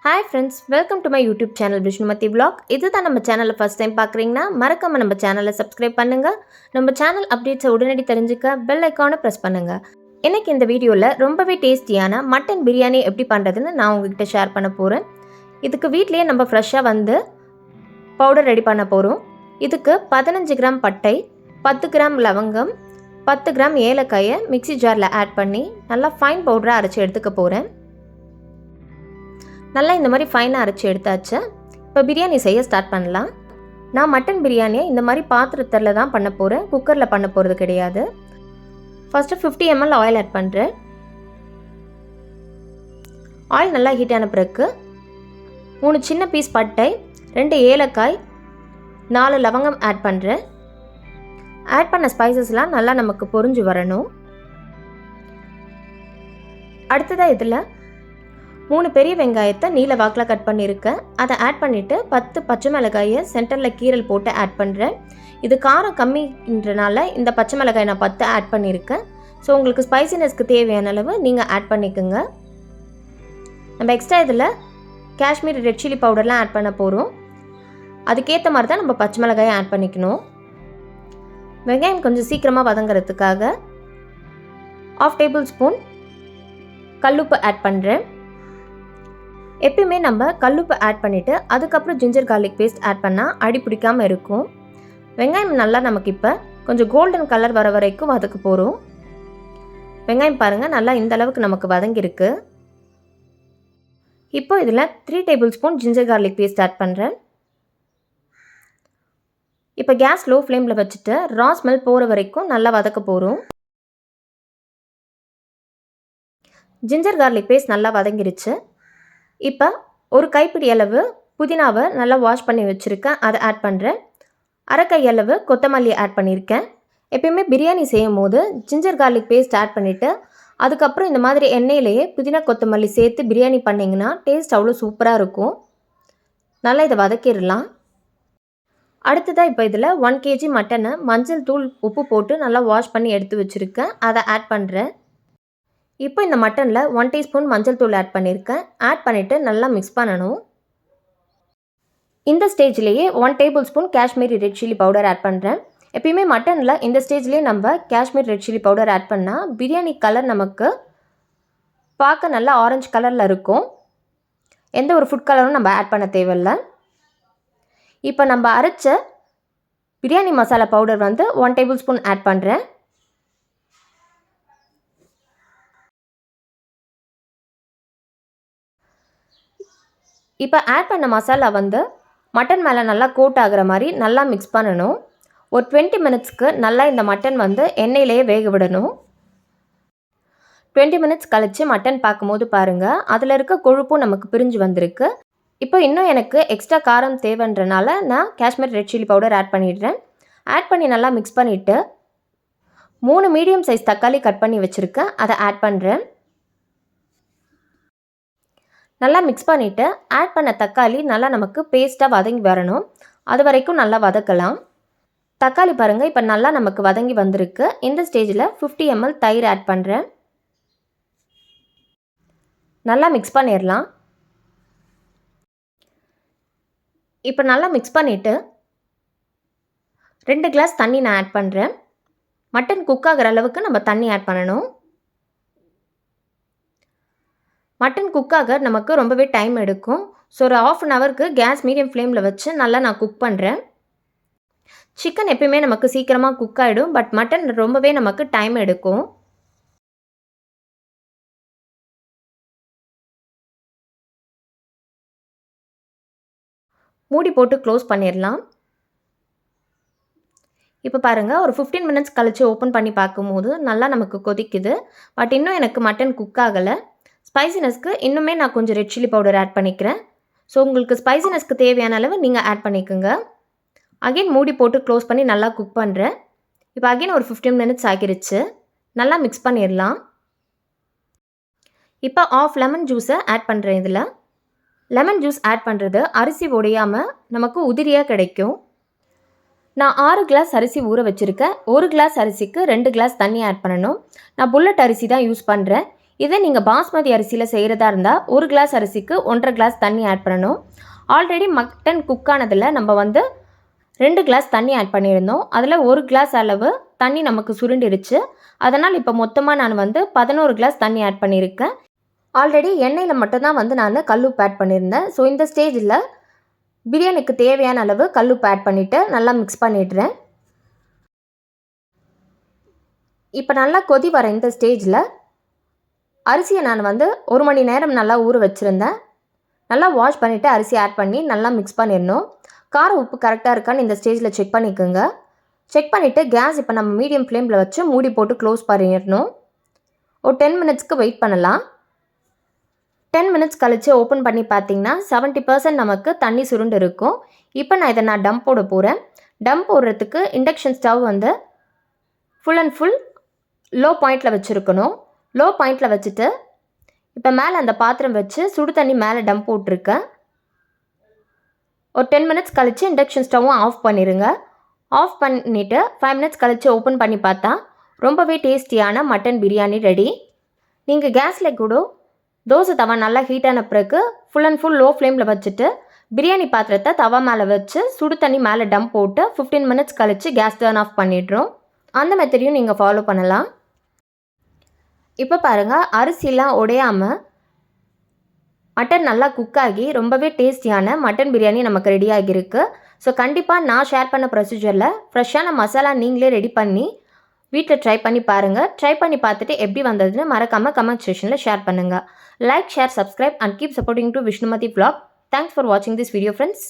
Hi friends, welcome to my YouTube channel Vishnumathi Vlog. இதுதான் நம்ம சேனலை ஃபர்ஸ்ட் டைம் பார்க்குறீங்கன்னா மறக்காம நம்ம சேனலை சப்ஸ்கிரைப் பண்ணுங்க. நம்ம சேனல் அப்டேட்ஸை உடனடி தெரிஞ்சுக்க பெல் ஐக்கானை ப்ரெஸ் பண்ணுங்க. இன்னைக்கு இந்த வீடியோவில் ரொம்பவே டேஸ்டியான மட்டன் பிரியாணி எப்படி பண்ணுறதுன்னு நான் உங்ககிட்ட ஷேர் பண்ண போகிறேன். இதுக்கு வீட்லேயே நம்ம ஃப்ரெஷ்ஷாக வந்து பவுடர் ரெடி பண்ண போகிறோம். இதுக்கு 15 கிராம் பட்டை, 10 கிராம் லவங்கம், 10 கிராம் ஏலக்காயை மிக்ஸி ஜாரில் ஆட் பண்ணி நல்லா ஃபைன் பவுடராக அரைச்சி எடுத்துக்க போகிறேன். நல்லா இந்த மாதிரி ஃபைனாக அரைச்சி எடுத்தாச்சு. இப்போ பிரியாணி செய்ய ஸ்டார்ட் பண்ணலாம். நான் மட்டன் பிரியாணியை இந்த மாதிரி பாத்திரத்தில் தான் பண்ண போகிறேன், குக்கரில் பண்ண போகிறது கிடையாது. ஃபஸ்ட்டு 50 ml ஆயில் ஆட் பண்ணுறேன். ஆயில் நல்லா ஹீட் ஆன பிறகு 3 சின்ன பீஸ் பட்டை, 2 ஏலக்காய், 4 லவங்கம் ஆட் பண்ணுறேன். ஆட் பண்ண ஸ்பைசஸ்லாம் நல்லா நமக்கு பொரிஞ்சு வரணும். அடுத்ததாக இதில் 3 பெரிய வெங்காயத்தை நீல வாக்கில் கட் பண்ணியிருக்கேன். அதை ஆட் பண்ணிவிட்டு 10 பச்சை மிளகாயை சென்டரில் கீரல் போட்டு ஆட் பண்ணுறேன். இது காரம் கம்மின்றனால இந்த பச்சை மிளகாய் நான் 10 ஆட் பண்ணியிருக்கேன். ஸோ உங்களுக்கு ஸ்பைசினஸ்க்கு தேவையான அளவு நீங்கள் ஆட் பண்ணிக்கோங்க. நம்ம எக்ஸ்ட்ரா இதில் காஷ்மீரி ரெட் சில்லி பவுடர்லாம் ஆட் பண்ண போகிறோம். அதுக்கேற்ற மாதிரி தான் நம்ம பச்சை மிளகாயை ஆட் பண்ணிக்கணும். வெங்காயம் கொஞ்சம் சீக்கிரமாக வதங்கிறதுக்காக 1/2 டேபிள் ஸ்பூன் கல்லுப்பு ஆட் பண்ணுறேன். எப்பயுமே நம்ம கல்லுப்பு ஆட் பண்ணிவிட்டு அதுக்கப்புறம் ஜிஞ்சர் கார்லிக் பேஸ்ட் ஆட் பண்ணால் அடி பிடிக்காமல் இருக்கும். வெங்காயம் நல்லா நமக்கு இப்போ கொஞ்சம் கோல்டன் கலர் வர வரைக்கும் வதக்க போகிறோம். வெங்காயம் பாருங்கள் நல்லா இந்த அளவுக்கு நமக்கு வதங்கியிருக்கு. இப்போ இதில் 3 tablespoon ginger garlic paste add பண்ணுறேன். இப்போ கேஸ் லோ ஃப்ளேமில் வச்சுட்டு ரா ஸ்மெல் போகிற வரைக்கும் நல்லா வதக்க போகிறோம். ஜிஞ்சர் கார்லிக் பேஸ்ட் நல்லா வதங்கிருச்சு. இப்போ ஒரு கைப்பிடி அளவு புதினாவை நல்லா வாஷ் பண்ணி வச்சுருக்கேன், அதை ஆட் பண்ணுறேன். அரை கை அளவு கொத்தமல்லி ஆட் பண்ணியிருக்கேன். எப்பயுமே பிரியாணி செய்யும் போது ஜிஞ்சர் கார்லிக் பேஸ்ட் ஆட் பண்ணிவிட்டு அதுக்கப்புறம் இந்த மாதிரி எண்ணெயிலேயே புதினா கொத்தமல்லி சேர்த்து பிரியாணி பண்ணிங்கன்னா டேஸ்ட் அவ்வளோ சூப்பராக இருக்கும். நல்லா இதை வதக்கிடலாம். அடுத்ததாக இப்போ இதில் 1 kg மட்டனை மஞ்சள் தூள் உப்பு போட்டு நல்லா வாஷ் பண்ணி எடுத்து வச்சுருக்கேன், அதை ஆட் பண்ணுறேன். இப்போ இந்த மட்டனில் 1 டீஸ்பூன் மஞ்சள் தூள் ஆட் பண்ணியிருக்கேன். ஆட் பண்ணிவிட்டு நல்லா மிக்ஸ் பண்ணணும். இந்த ஸ்டேஜ்லேயே 1 tablespoon Kashmiri red chilli powder add பண்ணுறேன். எப்பயுமே மட்டனில் இந்த ஸ்டேஜ்லேயே நம்ம Kashmir red chilli powder add பண்ணால் பிரியாணி கலர் நமக்கு பார்க்க நல்லா ஆரஞ்சு கலரில் இருக்கும். எந்த ஒரு ஃபுட் கலரும் நம்ம ஆட் பண்ண தேவையில்லை. இப்போ நம்ம அரைச்ச பிரியாணி மசாலா பவுடர் வந்து 1 டேபிள் ஸ்பூன் ஆட் பண்ணுறேன். இப்போ ஆட் பண்ண மசாலா வந்து மட்டன் மேலே நல்லா கோட் ஆகிற மாதிரி நல்லா மிக்ஸ் பண்ணணும். ஒரு 20 மினிட்ஸ்க்கு நல்லா இந்த மட்டன் வந்து எண்ணெயிலேயே வேக விடணும். 20 மினிட்ஸ் கழித்து மட்டன் பார்க்கும்போது பாருங்கள் அதில் இருக்க கொழுப்பும் நமக்கு பிரிஞ்சு வந்திருக்கு. இப்போ இன்னும் எனக்கு எக்ஸ்ட்ரா காரம் தேவைன்றனால நான் Kashmir red chilli powder add பண்ணிடுறேன். ஆட் பண்ணி நல்லா மிக்ஸ் பண்ணிவிட்டு 3 மீடியம் சைஸ் தக்காளி கட் பண்ணி வச்சுருக்கேன், அதை ஆட் பண்ணுறேன். நல்லா மிக்ஸ் பண்ணிவிட்டு ஆட் பண்ண தக்காளி நல்லா நமக்கு பேஸ்ட்டாக வதங்கி வரணும். அது வரைக்கும் நல்லா வதக்கலாம். தக்காளி பாருங்கள் இப்போ நல்லா நமக்கு வதங்கி வந்திருக்கு. இந்த ஸ்டேஜில் 50 ml தயிர் ஆட் பண்ணுறேன். நல்லா மிக்ஸ் பண்ணிடலாம். இப்போ நல்லா மிக்ஸ் பண்ணிவிட்டு 2 கிளாஸ் தண்ணி நான் ஆட் பண்ணுறேன். மட்டன் குக் ஆகிற அளவுக்கு நம்ம தண்ணி ஆட் பண்ணணும். மட்டன் குக்காக நமக்கு ரொம்பவே டைம் எடுக்கும். ஸோ ஒரு 1/2 ஹவருக்கு கேஸ் மீடியம் ஃப்ளேமில் வச்சு நல்லா நான் குக் பண்ணுறேன். சிக்கன் எப்பயுமே நமக்கு சீக்கிரமாக குக் ஆகிடும், பட் மட்டன் ரொம்பவே நமக்கு டைம் எடுக்கும். மூடி போட்டு க்ளோஸ் பண்ணிடலாம். இப்போ பாருங்கள் ஒரு 15 மினிட்ஸ் கழித்து ஓப்பன் பண்ணி பார்க்கும்போது நல்லா நமக்கு கொதிக்குது. பட் இன்னும் எனக்கு மட்டன் குக் ஆகலை. ஸ்பைசினஸ்க்கு இன்னுமே நான் கொஞ்சம் ரெட் சில்லி பவுடர் ஆட் பண்ணிக்கிறேன். ஸோ உங்களுக்கு ஸ்பைசினஸ்க்கு தேவையான அளவு நீங்கள் ஆட் பண்ணிக்கோங்க. அகைன் மூடி போட்டு க்ளோஸ் பண்ணி நல்லா குக் பண்ணுறேன். இப்போ அகைன் ஒரு 15 மினிட்ஸ் ஆகிருச்சு. நல்லா மிக்ஸ் பண்ணிடலாம். இப்போ 1/2 லெமன் ஜூஸை ஆட் பண்ணுறேன். இதில் லெமன் ஜூஸ் ஆட் பண்ணுறது அரிசி உடையாமல் நமக்கு உதிரியாக கிடைக்கும். நான் 6 கிளாஸ் அரிசி ஊற வச்சுருக்கேன். 1 கிளாஸ் அரிசிக்கு 2 கிளாஸ் தண்ணி ஆட் பண்ணணும். நான் புல்லட் அரிசி தான் யூஸ் பண்ணுறேன். இதே நீங்கள் பாஸ்மதி அரிசியில் செய்கிறதா இருந்தால் 1 கிளாஸ் அரிசிக்கு 1.5 கிளாஸ் தண்ணி ஆட் பண்ணணும். ஆல்ரெடி மட்டன் குக் ஆனதில் நம்ம 2 கிளாஸ் தண்ணி ஆட் பண்ணியிருந்தோம். அதில் 1 கிளாஸ் அளவு தண்ணி நமக்கு சுருண்டிருச்சு. அதனால் இப்போ மொத்தமாக நான் 11 கிளாஸ் தண்ணி ஆட் பண்ணியிருக்கேன். ஆல்ரெடி எண்ணெயில் மட்டும்தான் நான் கல்லுப்பு ஆட் பண்ணியிருந்தேன். ஸோ இந்த ஸ்டேஜில் பிரியாணிக்கு தேவையான அளவு கல்லுப்பு ஆட் பண்ணிவிட்டு நல்லா மிக்ஸ் பண்ணிடுறேன். இப்போ நல்லா கொதி வர இந்த ஸ்டேஜில் அரிசியை நான் 1 மணி நேரம் நல்லா ஊற வச்சுருந்தேன். நல்லா வாஷ் பண்ணிவிட்டு அரிசி ஆட் பண்ணி நல்லா மிக்ஸ் பண்ணிடணும். காரம் உப்பு கரெக்டாக இருக்கான்னு இந்த ஸ்டேஜில் செக் பண்ணிக்கோங்க. செக் பண்ணிவிட்டு கேஸ் இப்போ நம்ம மீடியம் ஃப்ளேமில் வச்சு மூடி போட்டு க்ளோஸ் பண்ணிடணும். ஒரு 10 மினிட்ஸ்க்கு வெயிட் பண்ணலாம். 10 மினிட்ஸ் கழித்து ஓப்பன் பண்ணி பார்த்தீங்கன்னா 70% நமக்கு தண்ணி சுருண்டு இருக்கும். இப்போ நான் டம் போட போகிறேன். டம் போடுறதுக்கு induction stove full and full low பாயிண்டில் வச்சுருக்கணும். லோ பாயிண்டில் வச்சுட்டு இப்போ மேலே அந்த பாத்திரம் வச்சு சுடு தண்ணி மேலே டம் போட்டிருக்கேன். ஒரு 10 மினிட்ஸ் கழித்து இண்டக்ஷன் ஸ்டவ்வும் ஆஃப் பண்ணிடுங்க. ஆஃப் பண்ணிவிட்டு 5 மினிட்ஸ் கழித்து ஓப்பன் பண்ணி பார்த்தா ரொம்பவே டேஸ்டியான மட்டன் பிரியாணி ரெடி. நீங்கள் கேஸில் கூட தோசை தவா நல்லா ஹீட்டான பிறகு ஃபுல் அண்ட் ஃபுல் லோ ஃப்ளேமில் வச்சுட்டு பிரியாணி பாத்திரத்தை தவா மேலே வச்சு சுடு தண்ணி மேலே டம் போட்டு 15 மினிட்ஸ் கழித்து கேஸ் டர்ன் ஆஃப் பண்ணிடுறோம். அந்த மெத்தடையும் நீங்கள் ஃபாலோ பண்ணலாம். இப்போ பாருங்கள், அரிசிலாம் உடையாமல் மட்டன் நல்லா குக் ஆகி ரொம்பவே டேஸ்டியான மட்டன் பிரியாணி நமக்கு ரெடி ஆகியிருக்கு. ஸோ கண்டிப்பாக நான் ஷேர் பண்ண ப்ரொசீஜரில் ஃப்ரெஷ்ஷான மசாலா நீங்களே ரெடி பண்ணி வீட்டில் ட்ரை பண்ணி பாருங்கள். ட்ரை பண்ணி பார்த்துட்டு எப்படி வந்ததுன்னு மறக்காமல் கமெண்ட் செக்ஷனில் ஷேர் பண்ணுங்கள். Like, share, subscribe and keep supporting to Vishnumathi vlog. Thanks for watching this video, friends.